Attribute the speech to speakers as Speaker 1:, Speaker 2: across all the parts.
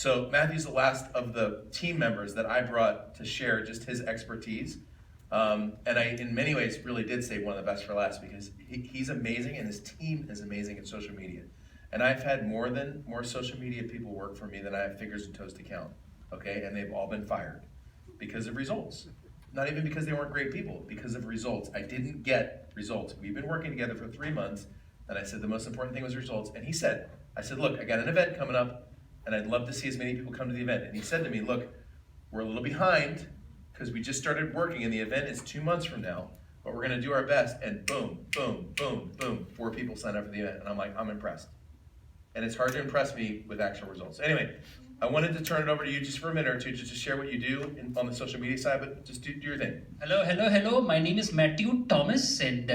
Speaker 1: So Matthew's the last of the team members that I brought to share just his expertise. And I, in many ways, really did save one of the best for last because he's amazing and his team is amazing in social media. And I've had more social media people work for me than I have fingers and toes to count, okay? And they've all been fired because of results. Not even because they weren't great people, because of results. I didn't get results. We've been working together for 3 months, and I said the most important thing was results. And he said, I said, look, I got an event coming up, and I'd love to see as many people come to the event. And he said to me, look, we're a little behind, because we just started working, and the event is 2 months from now, but we're gonna do our best, and boom, boom, boom, boom, 4 people signed up for the event. And I'm like, I'm impressed. And it's hard to impress me with actual results. Anyway, I wanted to turn it over to you just for a minute or two, just to share what you do on the social media side, but just do your thing.
Speaker 2: Hello. My name is Matthew Thomas, and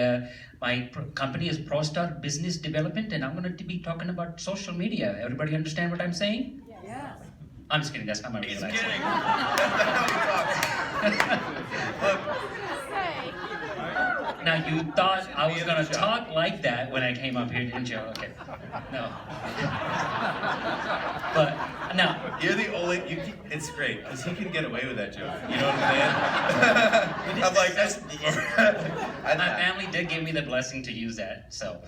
Speaker 2: my company is ProStar Business Development, and I'm going to be talking about social media. Everybody understand what I'm saying?
Speaker 3: Yes.
Speaker 2: I'm just kidding. That's not my real accent.
Speaker 1: He's kidding. Look,
Speaker 2: Now, you thought I was going to talk like that when I came up here, didn't you? Okay. No. But, now.
Speaker 1: you're the only, it's great, because he can get away with that joke. You know what I'm saying? I'm like, that's...
Speaker 2: My family did give me the blessing to use that, so.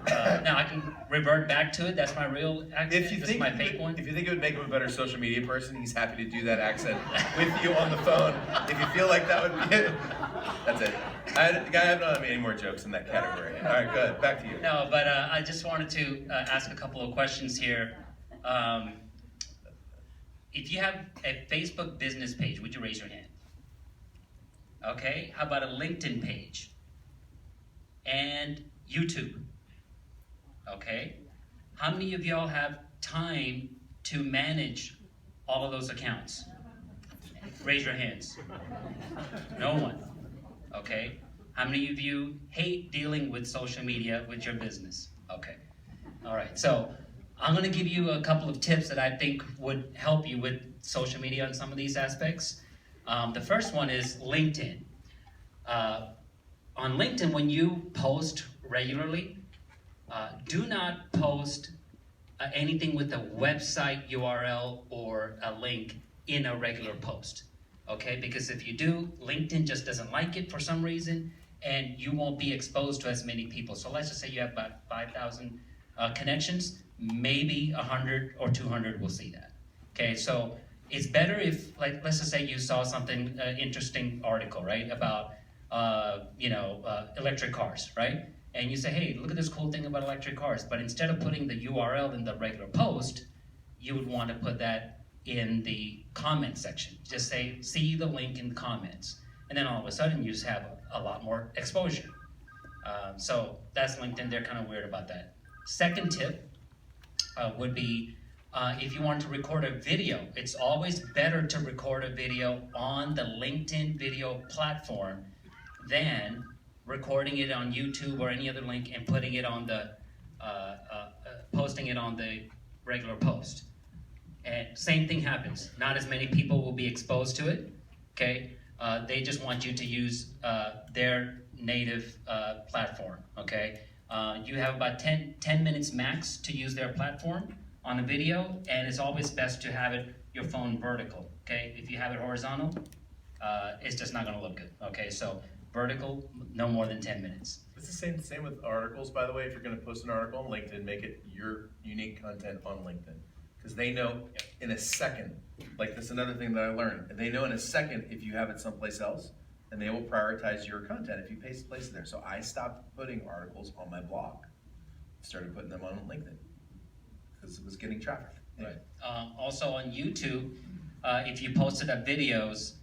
Speaker 2: Now I can revert back to it. That's my real accent. This is my fake one.
Speaker 1: If you think it would make him a better social media person, he's happy to do that accent with you on the phone. If you feel like that would be it, that's it. I don't have any more jokes in that category. All right, good. Back to you.
Speaker 2: No, but I just wanted to ask a couple of questions here. If you have a Facebook business page, would you raise your hand? Okay, how about a LinkedIn page? And YouTube? Okay, how many of y'all have time to manage all of those accounts? Raise your hands. No one. Okay, how many of you hate dealing with social media with your business? Okay, all right, so I'm gonna give you a couple of tips that I think would help you with social media on some of these aspects. The first one is LinkedIn. On LinkedIn, when you post regularly, do not post anything with a website URL or a link in a regular post, okay? Because if you do, LinkedIn just doesn't like it for some reason, and you won't be exposed to as many people. So let's just say you have about 5,000 connections, maybe 100 or 200 will see that, okay? So it's better if, like, let's just say you saw something, interesting article, right, about, electric cars, right? And you say, hey, look at this cool thing about electric cars. But instead of putting the URL in the regular post, you would want to put that in the comment section. Just say, see the link in the comments. And then all of a sudden, you just have a lot more exposure. So that's LinkedIn. They're kind of weird about that. Second tip would be, if you want to record a video, it's always better to record a video on the LinkedIn video platform than recording it on YouTube or any other link and putting it on the, posting it on the regular post. And same thing happens. Not as many people will be exposed to it, okay? They just want you to use their native platform, okay? You have about 10 minutes max to use their platform on a video, and it's always best to have your phone vertical, okay? If you have it horizontal, it's just not gonna look good, okay? So vertical, no more than 10 minutes.
Speaker 1: It's the same with articles, by the way. If you're going to post an article on LinkedIn, make it your unique content on LinkedIn. Because they know in a second, like that's another thing that I learned, they know in a second if you have it someplace else, and they will prioritize your content if you place it there. So I stopped putting articles on my blog, started putting them on LinkedIn, because it was getting traffic.
Speaker 2: Right. Also on YouTube, if you posted up videos,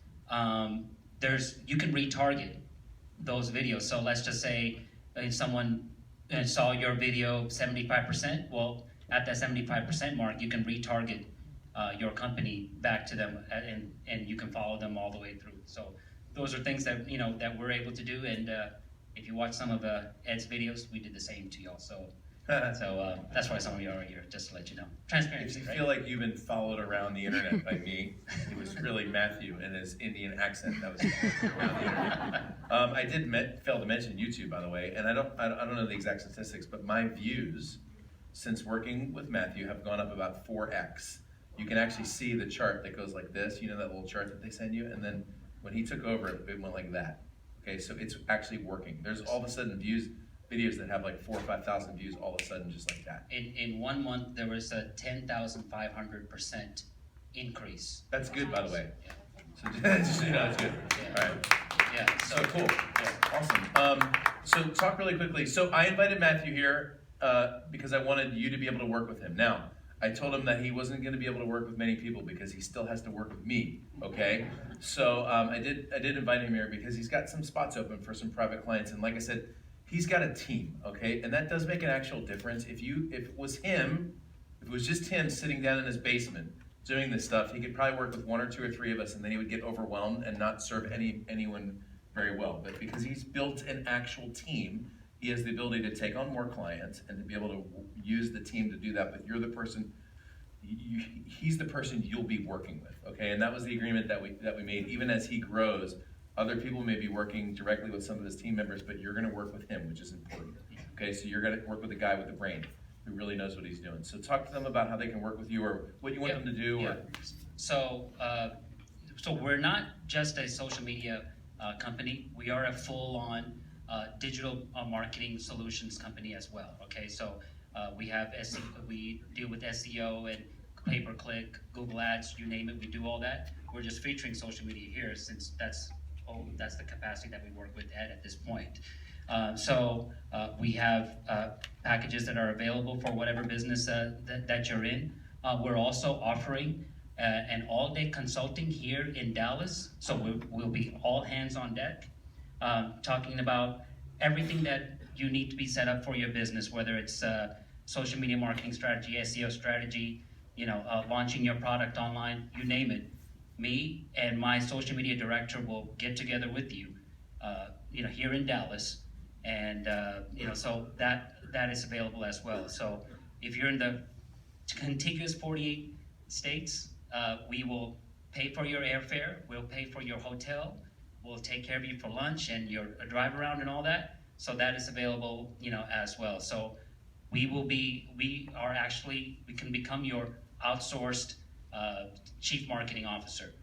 Speaker 2: you can retarget those videos. So let's just say if someone saw your video 75%, well, at that 75% mark, you can retarget your company back to them, and you can follow them all the way through. So those are things that that we're able to do. And if you watch some of Ed's videos, we did the same to y'all. So that's why some of you are here, just to let you know. Transparency,
Speaker 1: If you
Speaker 2: right?
Speaker 1: feel like you've been followed around the internet by me, it was really Matthew and his Indian accent that was around the internet. I did fail to mention YouTube, by the way, and I don't know the exact statistics, but my views since working with Matthew have gone up about 4x. You can actually see the chart that goes like this, you know, that little chart that they send you, and then when he took over, it went like that. Okay, so it's actually working. There's all of a sudden videos that have like 4,000 or 5,000 views all of a sudden just like that.
Speaker 2: In 1 month, there was a 10,500% increase.
Speaker 1: That's good, by the way.
Speaker 2: Yeah.
Speaker 1: So just so you know, it's good.
Speaker 2: Yeah.
Speaker 1: All right.
Speaker 2: Yeah.
Speaker 1: So cool.
Speaker 2: Yeah.
Speaker 1: Awesome. So talk really quickly. So I invited Matthew here because I wanted you to be able to work with him. Now, I told him that he wasn't going to be able to work with many people because he still has to work with me. Okay. So I did invite him here because he's got some spots open for some private clients, and like I said, he's got a team. Okay, and that does make an actual difference. If it was just him sitting down in his basement doing this stuff, he could probably work with 1 or 2 or 3 of us, and then he would get overwhelmed and not serve anyone very well. But because he's built an actual team, he has the ability to take on more clients and to be able to use the team to do that. But you're the person, he's the person you'll be working with, okay? And that was the agreement that we made. Even as he grows, other people may be working directly with some of his team members, but you're gonna work with him, which is important, okay? So you're gonna work with a guy with a brain who really knows what he's doing. So talk to them about how they can work with you or what you want them to do.
Speaker 2: Yeah.
Speaker 1: Or
Speaker 2: So we're not just a social media company. We are a full-on digital marketing solutions company as well. Okay, so we deal with SEO and pay-per-click, Google Ads, you name it. We do all that. We're just featuring social media here since that's the capacity that we work with at this point. We have packages that are available for whatever business that you're in. We're also offering an all-day consulting here in Dallas, so we'll be all hands on deck, talking about everything that you need to be set up for your business, whether it's social media marketing strategy, SEO strategy, launching your product online, you name it. Me and my social media director will get together with you, here in Dallas, and so that is available as well. So if you're in the contiguous 48 states, we will pay for your airfare, we'll pay for your hotel, we'll take care of you for lunch and your drive around and all that. So that is available, as well. So we can become your outsourced chief marketing officer,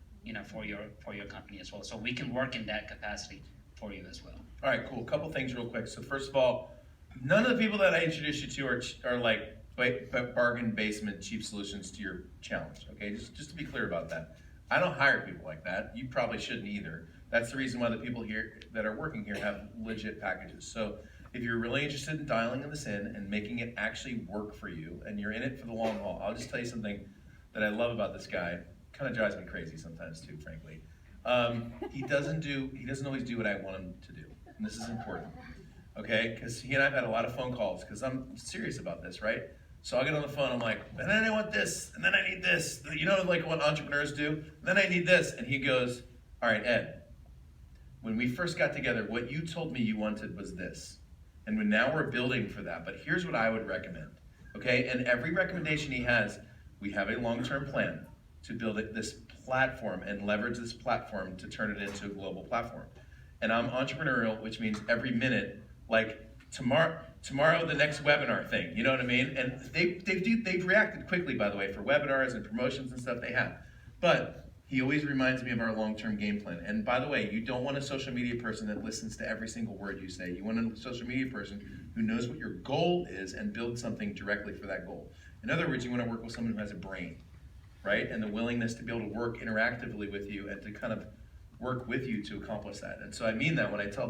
Speaker 2: for your company as well. So we can work in that capacity for you as well.
Speaker 1: all right, cool. Couple things real quick. So first of all, none of the people that I introduced you to are like bargain basement cheap solutions to your challenge. Okay, just to be clear about that. I don't hire people like that. You probably shouldn't either. That's the reason why the people here that are working here have legit packages. So if you're really interested in dialing this in and making it actually work for you, and you're in it for the long haul, I'll just tell you something that I love about this guy. Kind of drives me crazy sometimes too, frankly. He doesn't always do what I want him to do, and this is important, okay? Because he and I've had a lot of phone calls because I'm serious about this, right? So I'll get on the phone, I'm like, and then I want this, and then I need this. Like what entrepreneurs do? And then I need this, and he goes, all right, Ed, when we first got together, what you told me you wanted was this. And now we're building for that, but here's what I would recommend, okay? And every recommendation he has, we have a long-term plan to build this platform and leverage this platform to turn it into a global platform. And I'm entrepreneurial, which means every minute, like tomorrow the next webinar thing, you know what I mean? And they've reacted quickly, by the way, for webinars and promotions and stuff they have. But he always reminds me of our long-term game plan. And by the way, you don't want a social media person that listens to every single word you say. You want a social media person who knows what your goal is and builds something directly for that goal. In other words, you want to work with someone who has a brain, right? And the willingness to be able to work interactively with you and to kind of work with you to accomplish that. And so I mean that when I tell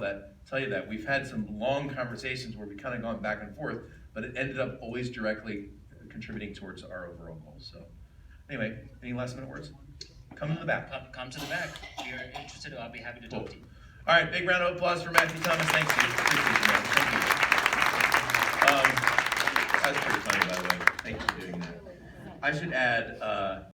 Speaker 1: you that. We've had some long conversations where we kind of gone back and forth, but it ended up always directly contributing towards our overall goals. So anyway, any last minute words? Come to the back.
Speaker 2: Come to the back. If you're interested, I'll be happy to talk to you.
Speaker 1: All right, big round of applause for Matthew Thomas. Thank you. Thank you. That's pretty funny, by the way. Thank you for doing that. I should add,